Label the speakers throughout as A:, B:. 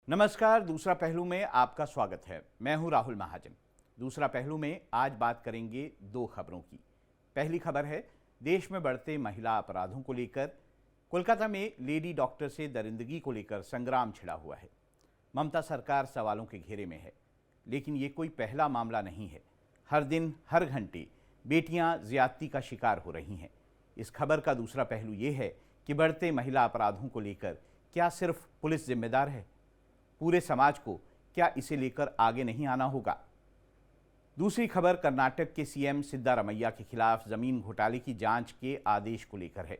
A: नमस्कार। दूसरा पहलू में आपका स्वागत है। मैं हूं राहुल महाजन। दूसरा पहलू में आज बात करेंगे दो खबरों की। पहली खबर है देश में बढ़ते महिला अपराधों को लेकर। कोलकाता में लेडी डॉक्टर से दरिंदगी को लेकर संग्राम छिड़ा हुआ है। ममता सरकार सवालों के घेरे में है, लेकिन ये कोई पहला मामला नहीं है। हर दिन हर घंटे बेटियां ज्यादती का शिकार हो रही हैं। इस खबर का दूसरा पहलू ये है कि बढ़ते महिला अपराधों को लेकर क्या सिर्फ पुलिस जिम्मेदार है? पूरे समाज को क्या इसे लेकर आगे नहीं आना होगा? दूसरी खबर कर्नाटक के सीएम सिद्धारमैया के खिलाफ जमीन घोटाले की जांच के आदेश को लेकर है।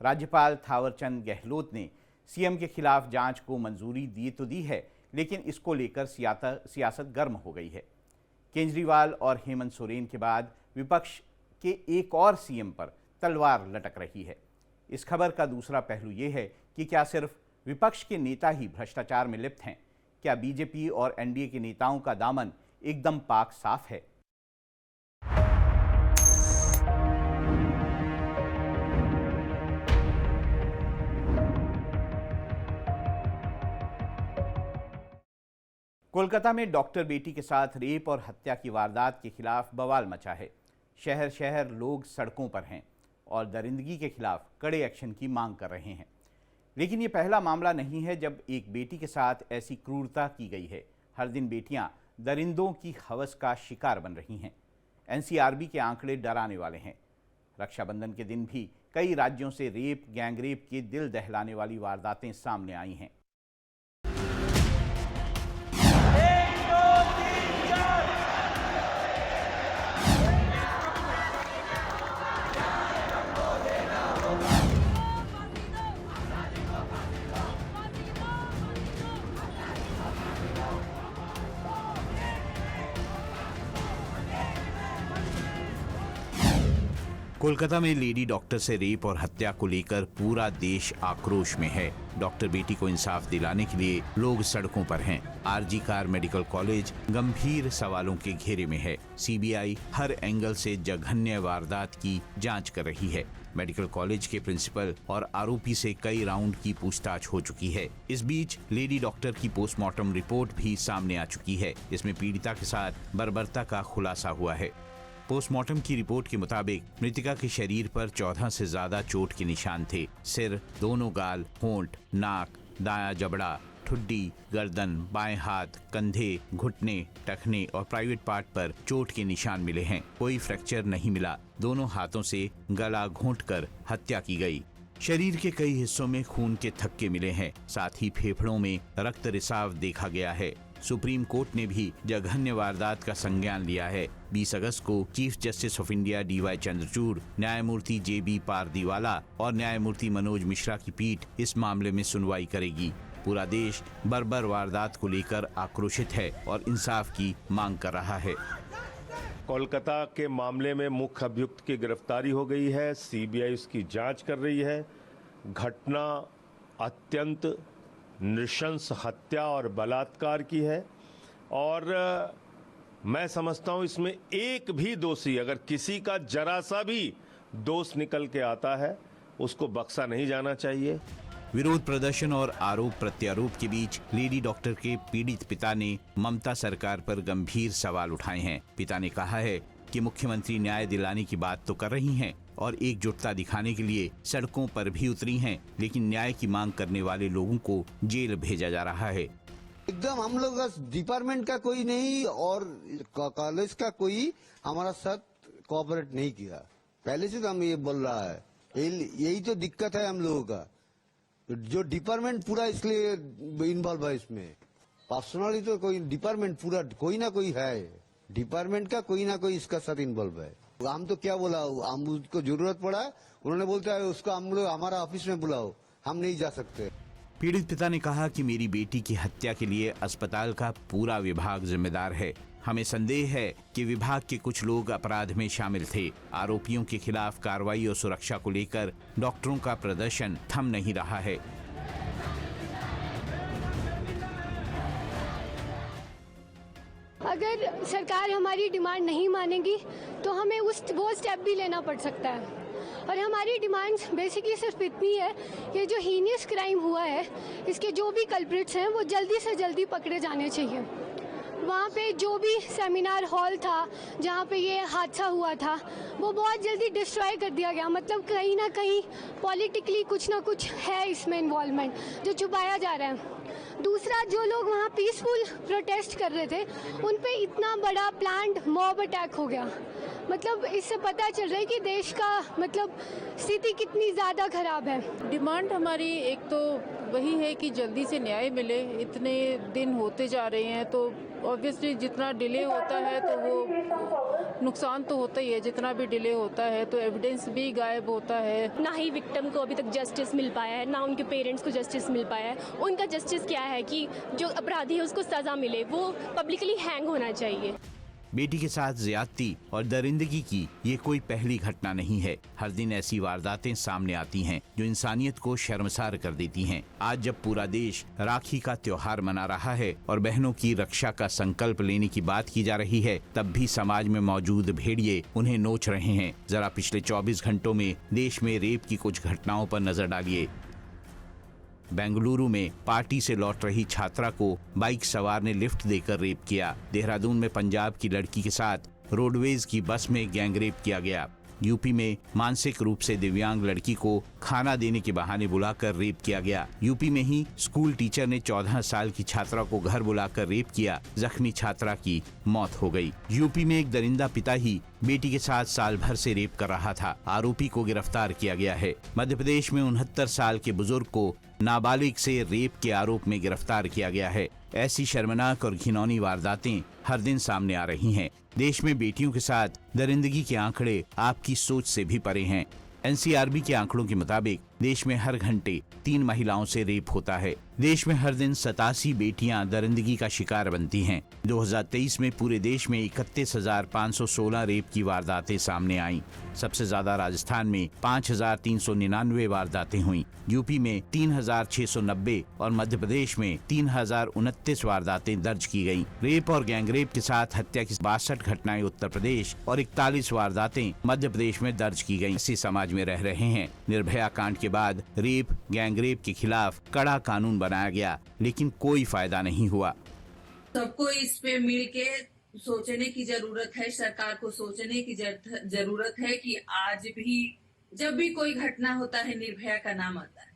A: राज्यपाल थावरचंद गहलोत ने सीएम के खिलाफ जांच को मंजूरी दी तो दी है, लेकिन इसको लेकर सियासत गर्म हो गई है। केजरीवाल और हेमंत सोरेन के बाद विपक्ष के एक और सीएम पर तलवार लटक रही है। इस खबर का दूसरा पहलू ये है कि क्या सिर्फ विपक्ष के नेता ही भ्रष्टाचार में लिप्त हैं? क्या बीजेपी और एनडीए के नेताओं का दामन एकदम पाक साफ है? कोलकाता में डॉक्टर बेटी के साथ रेप और हत्या की वारदात के खिलाफ बवाल मचा है। शहर शहर लोग सड़कों पर हैं और दरिंदगी के खिलाफ कड़े एक्शन की मांग कर रहे हैं। लेकिन ये पहला मामला नहीं है जब एक बेटी के साथ ऐसी क्रूरता की गई है। हर दिन बेटियां दरिंदों की हवस का शिकार बन रही हैं। एनसीआरबी के आंकड़े डराने वाले हैं। रक्षाबंधन के दिन भी कई राज्यों से रेप, गैंगरेप के दिल दहलाने वाली वारदातें सामने आई हैं। कोलकाता में लेडी डॉक्टर से रेप और हत्या को लेकर पूरा देश आक्रोश में है। डॉक्टर बेटी को इंसाफ दिलाने के लिए लोग सड़कों पर हैं। आरजी कार मेडिकल कॉलेज गंभीर सवालों के घेरे में है। सीबीआई हर एंगल से जघन्य वारदात की जांच कर रही है। मेडिकल कॉलेज के प्रिंसिपल और आरोपी से कई राउंड की पूछताछ हो चुकी है। इस बीच लेडी डॉक्टर की पोस्टमार्टम रिपोर्ट भी सामने आ चुकी है। इसमें पीड़िता के साथ बर्बरता का खुलासा हुआ है। पोस्टमार्टम की रिपोर्ट के मुताबिक मृतिका के शरीर पर 14 से ज्यादा चोट के निशान थे। सिर, दोनों गाल, होंठ, नाक, दायां जबड़ा, ठुड्डी, गर्दन, बाएं हाथ, कंधे, घुटने, टखने और प्राइवेट पार्ट पर चोट के निशान मिले हैं। कोई फ्रैक्चर नहीं मिला। दोनों हाथों से गला घोंटकर हत्या की गई। शरीर के कई हिस्सों में खून के थक्के मिले हैं। साथ ही फेफड़ों में रक्त रिसाव देखा गया है। सुप्रीम कोर्ट ने भी जघन्य वारदात का संज्ञान लिया है। 20 अगस्त को chief justice of India DY Chandrachud, न्यायमूर्ति JB पारदीवाला और न्यायमूर्ति मनोज मिश्रा की पीठ इस मामले में सुनवाई करेगी। पूरा देश बर्बर वारदात को लेकर आक्रोशित है और इंसाफ की मांग कर रहा है।
B: कोलकाता के मामले में मुख्य अभियुक्त की गिरफ्तारी हो गई है। CBI उसकी जांच कर रही है। घटना अत्यंत नृशंस हत्या और बलात्कार की है और मैं समझता हूं इसमें एक भी दोषी, अगर किसी का जरा सा भी दोष निकल के आता है, उसको बख्शा नहीं जाना चाहिए।
A: विरोध प्रदर्शन और आरोप प्रत्यारोप के बीच लेडी डॉक्टर के पीड़ित पिता ने ममता सरकार पर गंभीर सवाल उठाए हैं। पिता ने कहा है कि मुख्यमंत्री न्याय दिलाने की बात तो कर रही हैं और एकजुटता दिखाने के लिए सड़कों पर भी उतरी हैं, लेकिन न्याय की मांग करने वाले लोगों को जेल भेजा जा रहा है।
C: एकदम हम लोग डिपार्टमेंट का कोई नहीं और कॉलेज का कोई हमारा साथ कोऑपरेट नहीं किया। पहले से तो हम ये बोल रहा है, यही तो दिक्कत है हम लोगों का। जो डिपार्टमेंट पूरा इसलिए इन्वॉल्व है इसमें। पर्सनली तो कोई डिपार्टमेंट पूरा कोई ना कोई है, डिपार्टमेंट का कोई ना कोई इसका साथ इन्वॉल्व है। हम तो क्या बोला, हम उसको जरूरत पड़ा, उन्होंने बोलता है उसको हम लोग हमारा ऑफिस में बुलाओ, हम नहीं जा सकते।
A: पीड़ित पिता ने कहा कि मेरी बेटी की हत्या के लिए अस्पताल का पूरा विभाग जिम्मेदार है। हमें संदेह है कि विभाग के कुछ लोग अपराध में शामिल थे। आरोपियों के खिलाफ कार्रवाई और सुरक्षा को लेकर डॉक्टरों का प्रदर्शन थम नहीं रहा है।
D: अगर सरकार हमारी डिमांड नहीं मानेगी तो हमें वो स्टेप भी लेना पड़ सकता है। और हमारी डिमांड्स बेसिकली सिर्फ इतनी है कि जो हीनियस क्राइम हुआ है इसके जो भी कल्प्रिट्स हैं वो जल्दी से जल्दी पकड़े जाने चाहिए। वहाँ पे जो भी सेमिनार हॉल था जहाँ पे ये हादसा हुआ था वो बहुत जल्दी डिस्ट्रॉय कर दिया गया। मतलब कहीं ना कहीं पॉलिटिकली कुछ ना कुछ है इसमें इन्वॉल्वमेंट जो छुपाया जा रहा है। दूसरा, जो लोग वहाँ पीसफुल प्रोटेस्ट कर रहे थे उन पे इतना बड़ा प्लान्ड मॉब अटैक हो गया। मतलब इससे पता चल रहा है कि देश का मतलब स्थिति कितनी ज़्यादा खराब है।
E: डिमांड हमारी एक तो वही है कि जल्दी से न्याय मिले। इतने दिन होते जा रहे हैं तो ऑब्वियसली जितना डिले होता है तो वो नुकसान तो होता ही है। जितना भी डिले होता है तो एविडेंस भी गायब होता है।
F: ना ही विक्टिम को अभी तक जस्टिस मिल पाया है, ना उनके पेरेंट्स को जस्टिस मिल पाया है। उनका जस्टिस क्या है कि जो अपराधी है उसको सज़ा मिले, वो पब्लिकली हैंग होना चाहिए।
A: बेटी के साथ ज्यादती और दरिंदगी की ये कोई पहली घटना नहीं है। हर दिन ऐसी वारदातें सामने आती हैं जो इंसानियत को शर्मसार कर देती हैं। आज जब पूरा देश राखी का त्योहार मना रहा है और बहनों की रक्षा का संकल्प लेने की बात की जा रही है, तब भी समाज में मौजूद भेड़िए उन्हें नोच रहे हैं। जरा पिछले 24 घंटों में देश में रेप की कुछ घटनाओं पर नजर डालिए। बेंगलुरु में पार्टी से लौट रही छात्रा को बाइक सवार ने लिफ्ट देकर रेप किया। देहरादून में पंजाब की लड़की के साथ रोडवेज की बस में गैंगरेप किया गया। यूपी में मानसिक रूप से दिव्यांग लड़की को खाना देने के बहाने बुलाकर रेप किया गया। यूपी में ही स्कूल टीचर ने 14 साल की छात्रा को घर बुलाकर रेप किया। जख्मी छात्रा की मौत हो गई। यूपी में एक दरिंदा पिता ही बेटी के साथ साल भर से रेप कर रहा था। आरोपी को गिरफ्तार किया गया है। मध्य प्रदेश में 69 साल के बुजुर्ग को नाबालिग से रेप के आरोप में गिरफ्तार किया गया है। ऐसी शर्मनाक और घिनौनी वारदातें हर दिन सामने आ रही हैं। देश में बेटियों के साथ दरिंदगी के आंकड़े आपकी सोच से भी परे हैं। एनसीआरबी के आंकड़ों के मुताबिक देश में हर घंटे 3 महिलाओं से रेप होता है। देश में हर दिन 87 बेटियां दरिंदगी का शिकार बनती हैं। 2023 में पूरे देश में 31,516 रेप की वारदातें सामने आईं। सबसे ज्यादा राजस्थान में 5,399 वारदातें हुई। यूपी में 3,690 और मध्य प्रदेश में 3,029 वारदातें दर्ज की गयी। रेप और गैंगरेप के साथ हत्या की 62 घटनाएं उत्तर प्रदेश और 41 वारदातें मध्य प्रदेश में दर्ज की गयी। इसी समाज में रह रहे हैं। निर्भया कांड के बाद रेप गैंगरेप के खिलाफ कड़ा कानून बनाया गया, लेकिन कोई फायदा नहीं हुआ।
G: सबको इस पे मिल के सोचने की जरूरत है। सरकार को सोचने की जरूरत है कि आज भी जब भी कोई घटना होता है निर्भया का नाम आता है,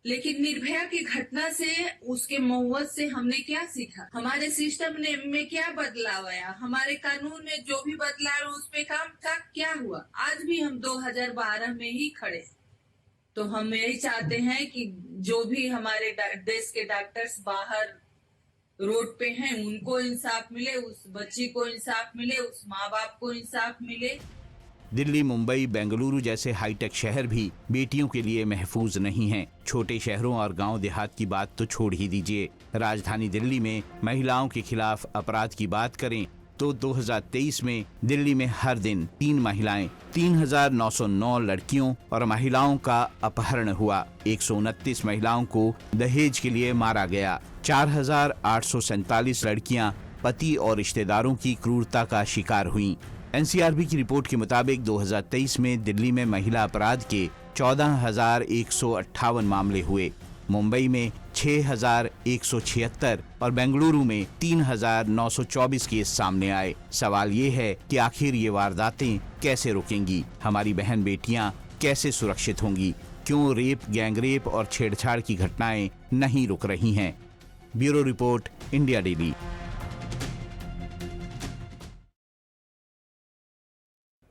G: लेकिन निर्भया की घटना से उसके मौत से हमने क्या सीखा? हमारे सिस्टम में क्या बदलाव आया? हमारे कानून में जो भी बदलाव उस पे काम का क्या हुआ? आज भी हम 2012 में ही खड़े। तो हम यही चाहते हैं कि जो भी हमारे देश के डॉक्टर्स बाहर रोड पे हैं उनको इंसाफ मिले, उस बच्ची को इंसाफ मिले, उस माँ बाप को इंसाफ मिले।
A: दिल्ली, मुंबई, बेंगलुरु जैसे हाईटेक शहर भी बेटियों के लिए महफूज नहीं हैं। छोटे शहरों और गांव देहात की बात तो छोड़ ही दीजिए। राजधानी दिल्ली में महिलाओं के खिलाफ अपराध की बात करें तो 2023 में दिल्ली में हर दिन 3 महिलाएं, 3,909 लड़कियों और महिलाओं का अपहरण हुआ। 129 महिलाओं को दहेज के लिए मारा गया। 4,847 लड़कियां पति और रिश्तेदारों की क्रूरता का शिकार हुईं। एनसीआरबी की रिपोर्ट के मुताबिक 2023 में दिल्ली में महिला अपराध के 14,158 मामले हुए। मुंबई में 6,176 और बेंगलुरु में 3,924 केस सामने आए। सवाल ये है कि आखिर ये वारदातें कैसे रुकेंगी? हमारी बहन बेटियां कैसे सुरक्षित होंगी? क्यों रेप, गैंगरेप और छेड़छाड़ की घटनाएं नहीं रुक रही हैं? Bureau report, India daily.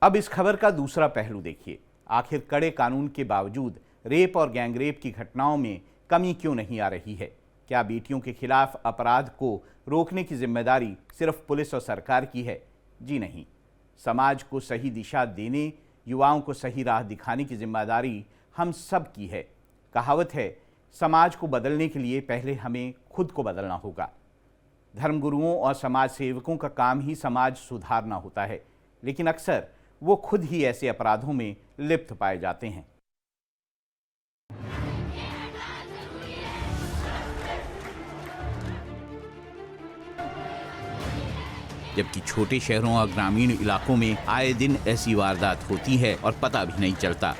A: अब इस खबर का दूसरा पहलू देखिए। आखिर कड़े कानून के बावजूद रेप और गैंगरेप की घटनाओं में कमी क्यों नहीं आ रही है? क्या बेटियों के खिलाफ अपराध को रोकने की जिम्मेदारी सिर्फ पुलिस और सरकार की है? जी नहीं। समाज को सही दिशा देने, युवाओं को सही राह दिखाने की जिम्मेदारी हम सब की है। कहावत है, समाज को बदलने के लिए पहले हमें खुद को बदलना होगा। धर्मगुरुओं और समाज सेवकों का काम ही समाज सुधारना होता है, लेकिन अक्सर वो खुद ही ऐसे अपराधों में लिप्त पाए जाते हैं। जबकि छोटे शहरों और ग्रामीण इलाकों में आए दिन ऐसी वारदात होती है और पता भी नहीं चलता।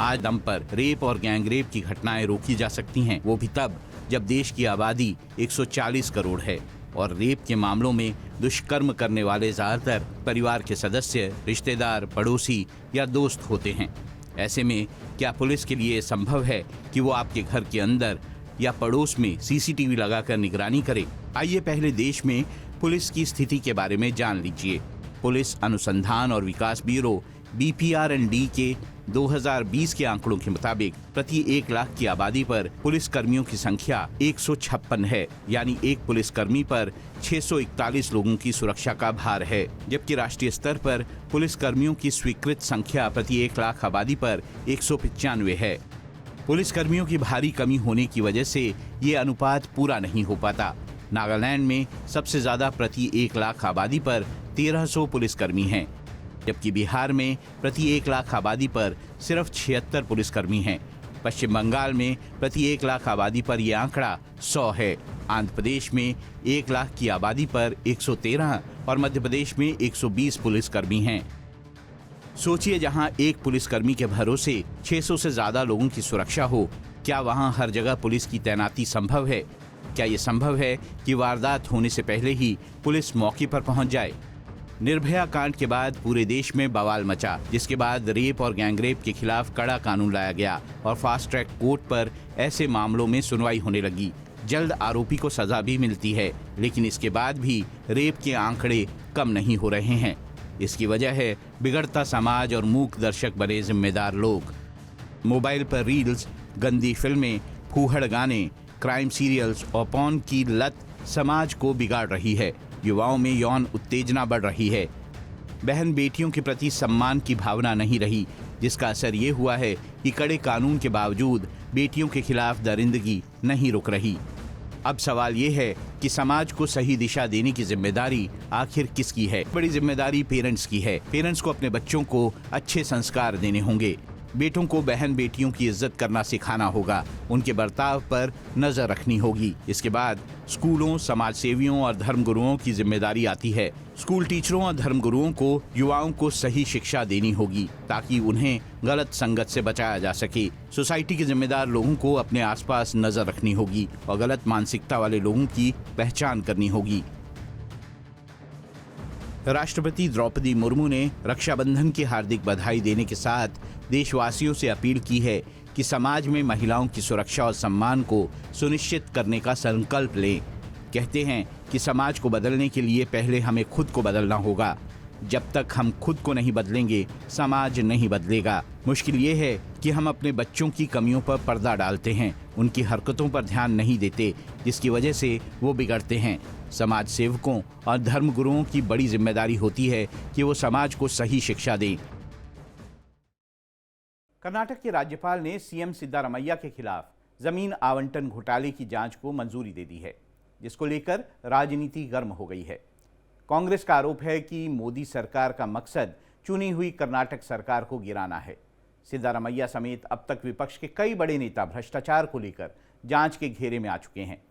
A: आज दम पर रेप और गैंगरेप की घटनाएं रोकी जा सकती हैं, वो भी तब जब देश की आबादी 140 करोड़ है और रेप के मामलों में दुष्कर्म करने वाले ज्यादातर परिवार के सदस्य, रिश्तेदार, पड़ोसी या दोस्त होते हैं। ऐसे में क्या पुलिस के लिए संभव है कि वो आपके घर के अंदर या पड़ोस में सीसीटीवी लगाकर निगरानी करे? आइए पहले देश में पुलिस की स्थिति के बारे में जान लीजिए। पुलिस अनुसंधान और विकास ब्यूरो BPR&D के 2020 के आंकड़ों के मुताबिक प्रति 1 लाख की आबादी पर पुलिस कर्मियों की संख्या 156 है, यानी एक पुलिसकर्मी पर 641 लोगों की सुरक्षा का भार है। जबकि राष्ट्रीय स्तर पर पुलिस कर्मियों की स्वीकृत संख्या प्रति 1 लाख आबादी पर 195 है। पुलिस कर्मियों की भारी कमी होने की वजह से ये अनुपात पूरा नहीं हो पाता। नागालैंड में सबसे ज्यादा प्रति 1 लाख आबादी पर 1300 पुलिसकर्मी हैं, जबकि बिहार में प्रति 1 लाख आबादी पर सिर्फ 76 पुलिसकर्मी हैं। पश्चिम बंगाल में प्रति 1 लाख आबादी पर यह आंकड़ा 100 है। आंध्र प्रदेश में 1 लाख की आबादी पर 113 और मध्य प्रदेश में 120 पुलिसकर्मी हैं। सोचिए, जहां एक पुलिसकर्मी के भरोसे 600 से ज्यादा लोगों की सुरक्षा हो, क्या वहां हर जगह पुलिस की तैनाती संभव है? क्या ये संभव है कि वारदात होने से पहले ही पुलिस मौके पर पहुंच जाए? निर्भया कांड के बाद पूरे देश में बवाल मचा, जिसके बाद रेप और गैंगरेप के खिलाफ कड़ा कानून लाया गया और फास्ट ट्रैक कोर्ट पर ऐसे मामलों में सुनवाई होने लगी। जल्द आरोपी को सजा भी मिलती है, लेकिन इसके बाद भी रेप के आंकड़े कम नहीं हो रहे हैं। इसकी वजह है बिगड़ता समाज और मूक दर्शक बने जिम्मेदार लोग। मोबाइल पर रील्स, गंदी फिल्में, फूहड़ गाने, क्राइम सीरियल्स और पॉर्न की लत समाज को बिगाड़ रही है। युवाओं में यौन उत्तेजना बढ़ रही है। बहन बेटियों के प्रति सम्मान की भावना नहीं रही, जिसका असर ये हुआ है कि कड़े कानून के बावजूद बेटियों के खिलाफ दरिंदगी नहीं रुक रही। अब सवाल ये है कि समाज को सही दिशा देने की जिम्मेदारी आखिर किसकी है? बड़ी जिम्मेदारी पेरेंट्स की है। पेरेंट्स को अपने बच्चों को अच्छे संस्कार देने होंगे। बेटों को बहन बेटियों की इज्जत करना सिखाना होगा, उनके बर्ताव पर नजर रखनी होगी। इसके बाद स्कूलों, समाज सेवियों और धर्मगुरुओं की जिम्मेदारी आती है। स्कूल टीचरों और धर्मगुरुओं को युवाओं को सही शिक्षा देनी होगी ताकि उन्हें गलत संगत से बचाया जा सके। सोसाइटी के जिम्मेदार लोगों को अपने आसपास नजर रखनी होगी और गलत मानसिकता वाले लोगों की पहचान करनी होगी। राष्ट्रपति द्रौपदी मुर्मू ने रक्षाबंधन की हार्दिक बधाई देने के साथ देशवासियों से अपील की है कि समाज में महिलाओं की सुरक्षा और सम्मान को सुनिश्चित करने का संकल्प लें। कहते हैं कि समाज को बदलने के लिए पहले हमें खुद को बदलना होगा। जब तक हम खुद को नहीं बदलेंगे, समाज नहीं बदलेगा। मुश्किल ये है कि हम अपने बच्चों की कमियों पर पर्दा डालते हैं, उनकी हरकतों पर ध्यान नहीं देते, जिसकी वजह से वो बिगड़ते हैं। समाज सेवकों और धर्मगुरुओं की बड़ी जिम्मेदारी होती है कि वो समाज को सही शिक्षा दें। कर्नाटक के राज्यपाल ने सीएम सिद्धारमैया के खिलाफ जमीन आवंटन घोटाले की जांच को मंजूरी दे दी है, जिसको लेकर राजनीति गर्म हो गई है। कांग्रेस का आरोप है कि मोदी सरकार का मकसद चुनी हुई कर्नाटक सरकार को गिराना है। सिद्धारमैया समेत अब तक विपक्ष के कई बड़े नेता भ्रष्टाचार को लेकर जांच के घेरे में आ चुके हैं।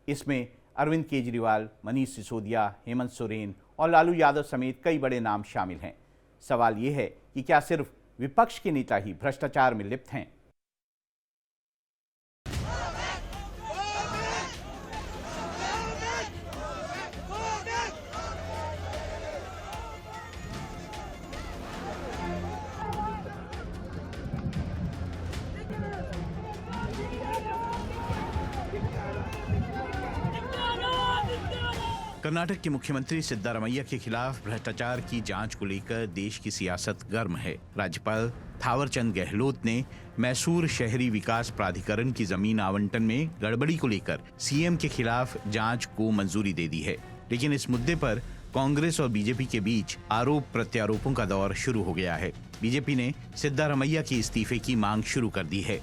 A: इसमें अरविंद केजरीवाल, मनीष सिसोदिया, हेमंत सोरेन और लालू यादव समेत कई बड़े नाम शामिल हैं। सवाल ये है कि क्या सिर्फ विपक्ष के नेता ही भ्रष्टाचार में लिप्त हैं? कर्नाटक के मुख्यमंत्री सिद्धारमैया के खिलाफ भ्रष्टाचार की जांच को लेकर देश की सियासत गर्म है। राज्यपाल थावरचंद गहलोत ने मैसूर शहरी विकास प्राधिकरण की जमीन आवंटन में गड़बड़ी को लेकर सीएम के खिलाफ जांच को मंजूरी दे दी है, लेकिन इस मुद्दे पर कांग्रेस और बीजेपी के बीच आरोप प्रत्यारोपों का दौर शुरू हो गया है। बीजेपी ने सिद्धारमैया के इस्तीफे की मांग शुरू कर दी है।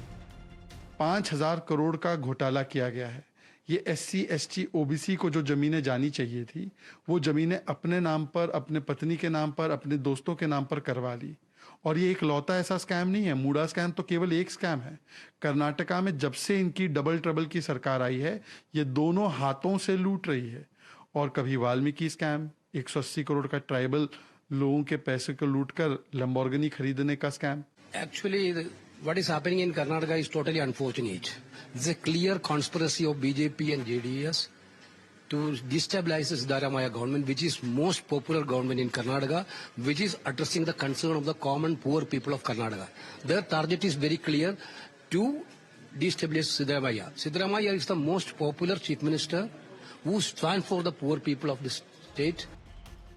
H: 5,000 करोड़ का घोटाला किया गया है। ये SC, ST, OBC को जो जमीनें जानी चाहिए थी, वो जमीनें अपने नाम पर, अपने पत्नी के नाम पर, अपने दोस्तों के नाम पर करवा ली। और ये एक लौता ऐसा स्कैम नहीं है। मूडा स्कैम तो केवल एक स्कैम है। कर्नाटका में जब से इनकी डबल ट्रबल की सरकार आई है, ये दोनों हाथों से लूट रही है। और कभी वाल्मीकि स्कैम, 180 करोड़ का ट्राइबल लोगों के पैसे को लूटकर लैम्बोर्गिनी खरीदने का scam?
I: Actually, what is happening in Karnataka is totally unfortunate. There's a clear conspiracy of BJP and JDS to destabilize the Siddaramaiah government, which is most popular government in Karnataka, which is addressing the concern of the common poor people of Karnataka. Their target is very clear, to destabilize Siddaramaiah. Siddaramaiah is the most popular chief minister who stands for the poor people of the state.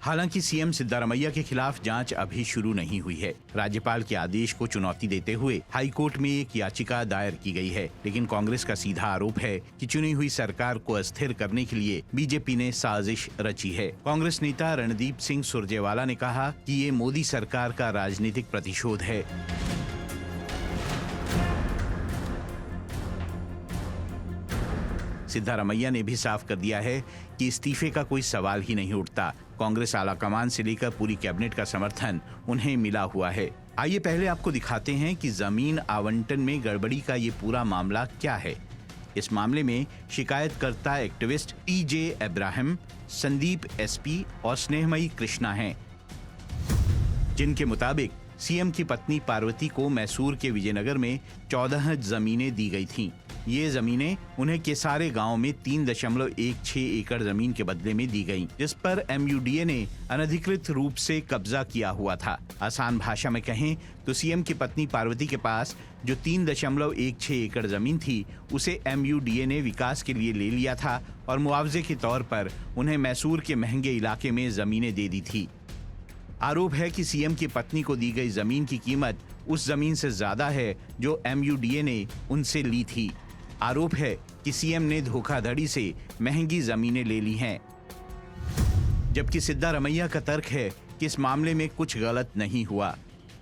A: हालांकि CM Siddaramaiah के खिलाफ जांच अभी शुरू नहीं हुई है। राज्यपाल के आदेश को चुनौती देते हुए हाईकोर्ट में एक याचिका दायर की गई है, लेकिन कांग्रेस का सीधा आरोप है कि चुनी हुई सरकार को अस्थिर करने के लिए बीजेपी ने साजिश रची है। कांग्रेस नेता रणदीप सिंह सुरजेवाला ने कहा कि ये मोदी सरकार का राजनीतिक प्रतिशोध है। सिद्धारमैया ने भी साफ कर दिया है कि इस्तीफे का कोई सवाल ही नहीं उठता। कांग्रेस आलाकमान से लेकर पूरी कैबिनेट का समर्थन उन्हें मिला हुआ है। आइए पहले आपको दिखाते हैं कि जमीन आवंटन में गड़बड़ी का ये पूरा मामला क्या है। इस मामले में शिकायतकर्ता activist TJ Abraham, Sandeep SP और स्नेहमयी कृष्णा हैं, जिनके मुताबिक सीएम की पत्नी पार्वती को मैसूर के विजयनगर में 14 जमीनें दी गई थीं। ये जमीनें उन्हें केसारे गांव में 3.16 एकड़ जमीन के बदले में दी गईं, जिस पर MUDA ने अनधिकृत रूप से कब्जा किया हुआ था। आसान भाषा में कहें तो सीएम की पत्नी पार्वती के पास जो 3.16 एकड़ जमीन थी, उसे MUDA ने विकास के लिए ले लिया था और मुआवजे के तौर पर उन्हें मैसूर के महंगे इलाके में जमीनें दे दी थी। आरोप है कि सीएम की पत्नी को दी गई जमीन की कीमत उस जमीन से ज्यादा है जो MUDA ने उनसे ली थी। आरोप है कि सीएम ने धोखाधड़ी से महंगी जमीनें ले ली हैं, जबकि सिद्धारमैया का तर्क है कि इस मामले में कुछ गलत नहीं हुआ।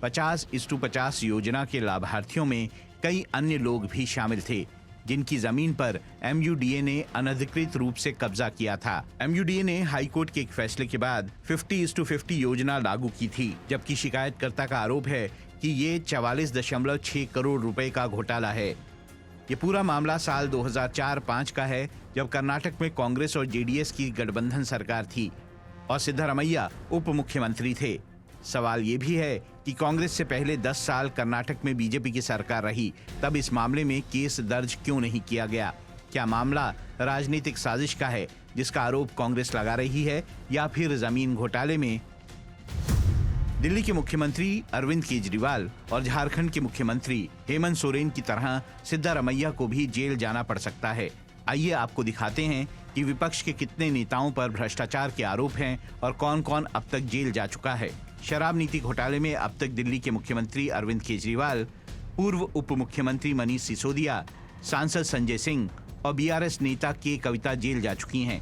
A: 50:50 योजना के लाभार्थियों में कई अन्य लोग भी शामिल थे, जिनकी जमीन पर MUDA ने अनधिकृत रूप से कब्जा किया था। MUDA ने हाईकोर्ट के एक फैसले के बाद 50:50 योजना लागू की थी, जबकि शिकायतकर्ता का आरोप है कि ये 44.6 करोड़ रुपए का घोटाला है। ये पूरा मामला साल 2004-05 का है, जब कर्नाटक में कांग्रेस और JDS की गठबंधन सरकार थी और सिद्धारमैया उप मुख्यमंत्री थे। सवाल ये भी है कि कांग्रेस से पहले 10 साल कर्नाटक में बीजेपी की सरकार रही, तब इस मामले में केस दर्ज क्यों नहीं किया गया? क्या मामला राजनीतिक साजिश का है, जिसका आरोप कांग्रेस लगा रही है, या फिर जमीन घोटाले में दिल्ली के मुख्यमंत्री अरविंद केजरीवाल और झारखंड के मुख्यमंत्री हेमंत सोरेन की तरह सिद्धारमैया को भी जेल जाना पड़ सकता है? आइए आपको दिखाते हैं कि विपक्ष के कितने नेताओं पर भ्रष्टाचार के आरोप हैं और कौन कौन अब तक जेल जा चुका है। शराब नीति घोटाले में अब तक दिल्ली के मुख्यमंत्री अरविंद केजरीवाल, पूर्व उप मुख्यमंत्री मनीष सिसोदिया, सांसद संजय सिंह और BRS नेता के कविता जेल जा चुकी हैं।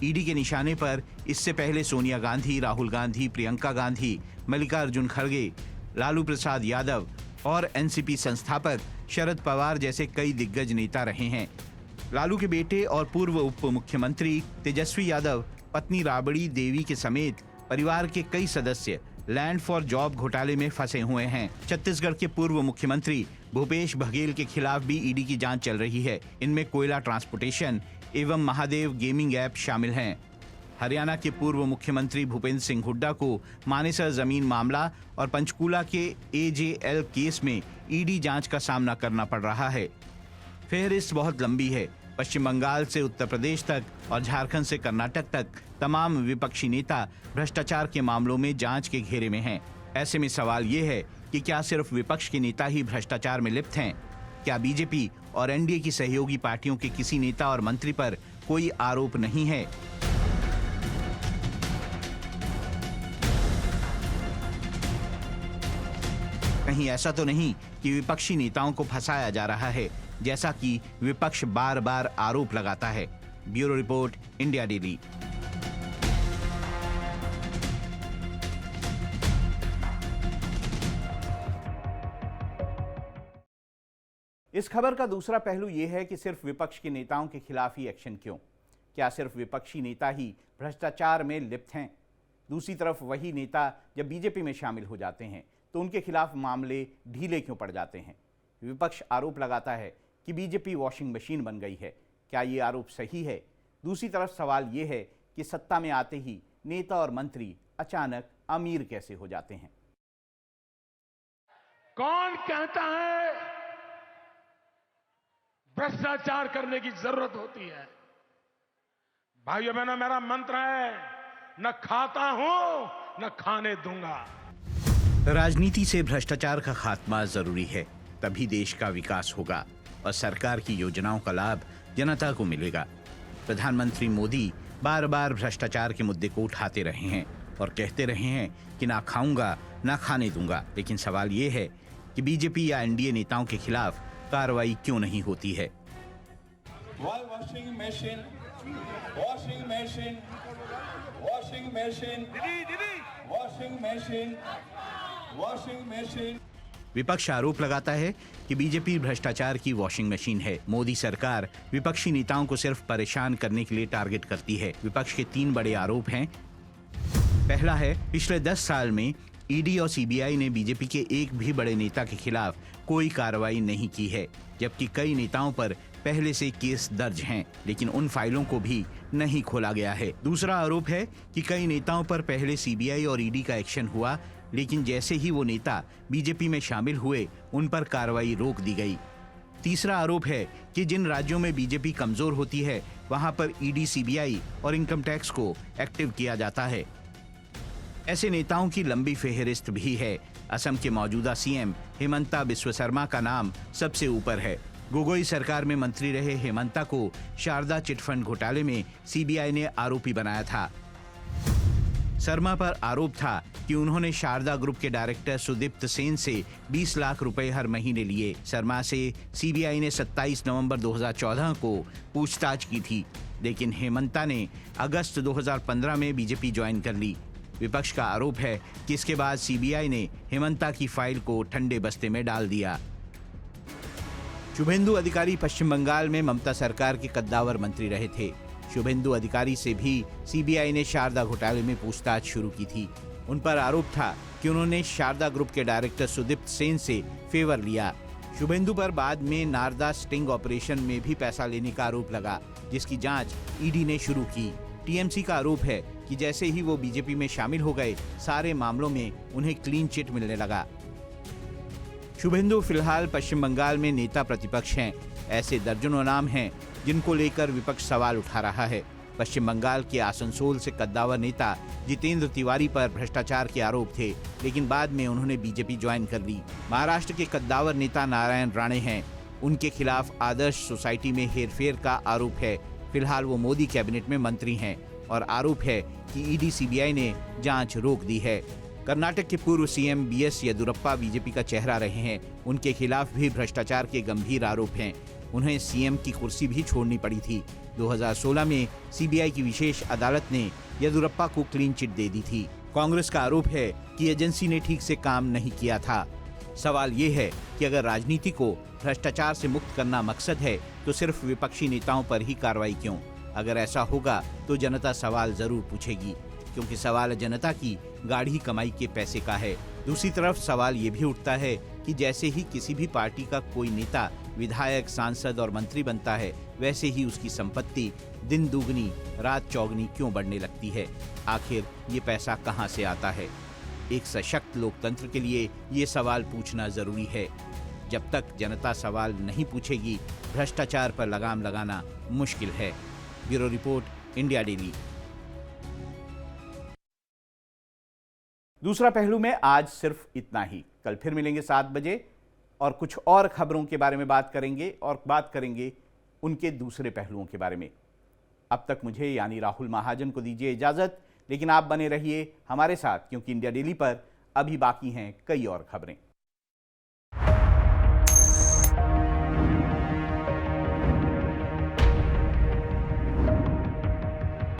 A: ईडी के निशाने पर इससे पहले सोनिया गांधी, राहुल गांधी, प्रियंका गांधी, मल्लिकार्जुन खड़गे, लालू प्रसाद यादव और NCP संस्थापक शरद पवार जैसे कई दिग्गज नेता रहे हैं। लालू के बेटे और पूर्व उप मुख्यमंत्री तेजस्वी यादव, पत्नी राबड़ी देवी के समेत परिवार के कई सदस्य लैंड फॉर जॉब घोटाले में फंसे हुए हैं। छत्तीसगढ़ के पूर्व मुख्यमंत्री भूपेश बघेल के खिलाफ भी ईडी की जांच चल रही है। इनमें कोयला ट्रांसपोर्टेशन एवं महादेव गेमिंग ऐप शामिल हैं। हरियाणा के पूर्व मुख्यमंत्री भूपेंद्र सिंह हुड्डा को मानेसर जमीन मामला और पंचकूला के AJL केस में ईडी जांच का सामना करना पड़ रहा है। फेहरिस्त बहुत लंबी है। पश्चिम बंगाल से उत्तर प्रदेश तक और झारखंड से कर्नाटक तक तमाम विपक्षी नेता भ्रष्टाचार के मामलों में जांच के घेरे में हैं। ऐसे में सवाल ये है कि क्या सिर्फ विपक्ष के नेता ही भ्रष्टाचार में लिप्त हैं? क्या बीजेपी और NDA की सहयोगी पार्टियों के किसी नेता और मंत्री पर कोई आरोप नहीं है? कहीं ऐसा तो नहीं कि विपक्षी नेताओं को फंसाया जा रहा है, जैसा कि विपक्ष बार बार आरोप लगाता है। Bureau report, India daily. इस खबर का दूसरा पहलू यह है कि सिर्फ विपक्ष के नेताओं के खिलाफ ही एक्शन क्यों? क्या सिर्फ विपक्षी नेता ही भ्रष्टाचार में लिप्त हैं? दूसरी तरफ वही नेता जब बीजेपी में शामिल हो जाते हैं तो उनके खिलाफ मामले ढीले क्यों पड़ जाते हैं? विपक्ष आरोप लगाता है कि बीजेपी वॉशिंग मशीन बन गई है। क्या ये आरोप सही है? दूसरी तरफ सवाल ये है कि सत्ता में आते ही नेता और मंत्री अचानक अमीर कैसे हो जाते हैं।
J: कौन कहता है भ्रष्टाचार करने की जरूरत होती है? भाइयों बहनों, मेरा मंत्र है, न खाता हूं न खाने दूंगा।
A: राजनीति से भ्रष्टाचार का खात्मा जरूरी है, तभी देश का विकास होगा और सरकार की योजनाओं का लाभ जनता को मिलेगा। प्रधानमंत्री मोदी बार बार भ्रष्टाचार के मुद्दे को उठाते रहे हैं और कहते रहे हैं कि ना खाऊंगा ना खाने दूंगा, लेकिन सवाल ये है कि बीजेपी या एनडीए नेताओं के खिलाफ कार्रवाई क्यों नहीं होती है।
K: Washing machine, washing machine, washing machine, washing machine, washing machine.
A: विपक्ष आरोप लगाता है कि बीजेपी भ्रष्टाचार की वॉशिंग मशीन है। मोदी सरकार विपक्षी नेताओं को सिर्फ परेशान करने के लिए टारगेट करती है। विपक्ष के 3 बड़े आरोप हैं। पहला है, पिछले 10 साल में ईडी और सीबीआई ने बीजेपी के एक भी बड़े नेता के खिलाफ कोई कार्रवाई नहीं की है, जबकि कई नेताओं पर पहले से केस दर्ज हैं, लेकिन उन फाइलों को भी नहीं खोला गया है। दूसरा आरोप है कि कई नेताओं पर पहले सीबीआई और ईडी का एक्शन हुआ, लेकिन जैसे ही वो नेता बीजेपी में शामिल हुए उन पर कार्रवाई रोक दी गई। तीसरा आरोप है कि जिन राज्यों में बीजेपी कमजोर होती है वहां पर ईडी, सीबीआई और इनकम टैक्स को एक्टिव किया जाता है। ऐसे नेताओं की लंबी फेहरिस्त भी है। असम के मौजूदा सीएम हेमंता बिस्वा शर्मा का नाम सबसे ऊपर है। गोगोई सरकार में मंत्री रहे हेमंता को शारदा चिटफंड घोटाले में सीबीआई ने आरोपी बनाया था। शर्मा पर आरोप था कि उन्होंने शारदा ग्रुप के डायरेक्टर सुदीप्त सेन से 20 लाख रुपए हर महीने लिए। शर्मा से सीबीआई ने 27 नवंबर 2014 को पूछताछ की थी, लेकिन हेमंता ने अगस्त 2015 में बीजेपी ज्वाइन कर ली। विपक्ष का आरोप है कि इसके बाद सीबीआई ने हेमंता की फाइल को ठंडे बस्ते में डाल दिया। शुभेंदु अधिकारी पश्चिम बंगाल में ममता सरकार के कद्दावर मंत्री रहे थे। शुभेंदु अधिकारी से भी सीबीआई ने शारदा घोटाले में पूछताछ शुरू की थी। उन पर आरोप था कि उन्होंने शारदा ग्रुप के डायरेक्टर सुदीप्त सेन से फेवर लिया। शुभेंदु पर बाद में नारदा स्टिंग ऑपरेशन में भी पैसा लेने का आरोप लगा, जिसकी जांच ईडी ने शुरू की। टीएमसी का आरोप है कि जैसे ही वो बीजेपी में शामिल हो गए, सारे मामलों में उन्हें क्लीन चिट मिलने लगा। शुभेंदु फिलहाल पश्चिम बंगाल में नेता प्रतिपक्ष हैं। ऐसे दर्जनों नाम हैं जिनको लेकर विपक्ष सवाल उठा रहा है। पश्चिम बंगाल के आसनसोल से कद्दावर नेता जितेंद्र तिवारी पर भ्रष्टाचार के आरोप थे, लेकिन बाद में उन्होंने बीजेपी ज्वाइन कर ली। महाराष्ट्र के कद्दावर नेता नारायण राणे हैं। उनके खिलाफ आदर्श सोसाइटी में हेरफेर का आरोप है। फिलहाल वो मोदी कैबिनेट में मंत्री हैं और आरोप है कि ईडी, सीबीआई ने जांच रोक दी है। कर्नाटक के पूर्व सीएम बीएस येदुरप्पा बीजेपी का चेहरा रहे हैं। उनके खिलाफ भी भ्रष्टाचार के गंभीर आरोप हैं। उन्हें सीएम की कुर्सी भी छोड़नी पड़ी थी। 2016 में सीबीआई की विशेष अदालत ने येदुरप्पा को क्लीन चिट दे दी थी। कांग्रेस का आरोप है कि एजेंसी ने ठीक से काम नहीं किया था। सवाल ये है कि अगर राजनीति को भ्रष्टाचार से मुक्त करना मकसद है तो सिर्फ विपक्षी नेताओं पर ही कार्रवाई क्यों? अगर ऐसा होगा तो जनता सवाल जरूर पूछेगी, क्योंकि सवाल जनता की गाढ़ी कमाई के पैसे का है। दूसरी तरफ सवाल ये भी उठता है कि जैसे ही किसी भी पार्टी का कोई नेता विधायक, सांसद और मंत्री बनता है, वैसे ही उसकी संपत्ति दिन दुगनी रात चौगनी क्यों बढ़ने लगती है? आखिर ये पैसा कहाँ से आता है? एक सशक्त लोकतंत्र के लिए ये सवाल पूछना जरूरी है। जब तक जनता सवाल नहीं पूछेगी, भ्रष्टाचार पर लगाम लगाना मुश्किल है। Bureau report, India daily. दूसरा पहलू में आज सिर्फ इतना ही। कल फिर मिलेंगे 7 बजे और कुछ और खबरों के बारे में बात करेंगे और बात करेंगे उनके दूसरे पहलुओं के बारे में। अब तक मुझे यानी राहुल महाजन को दीजिए इजाजत, लेकिन आप बने रहिए हमारे साथ, क्योंकि इंडिया डेली पर अभी बाकी हैं कई और खबरें।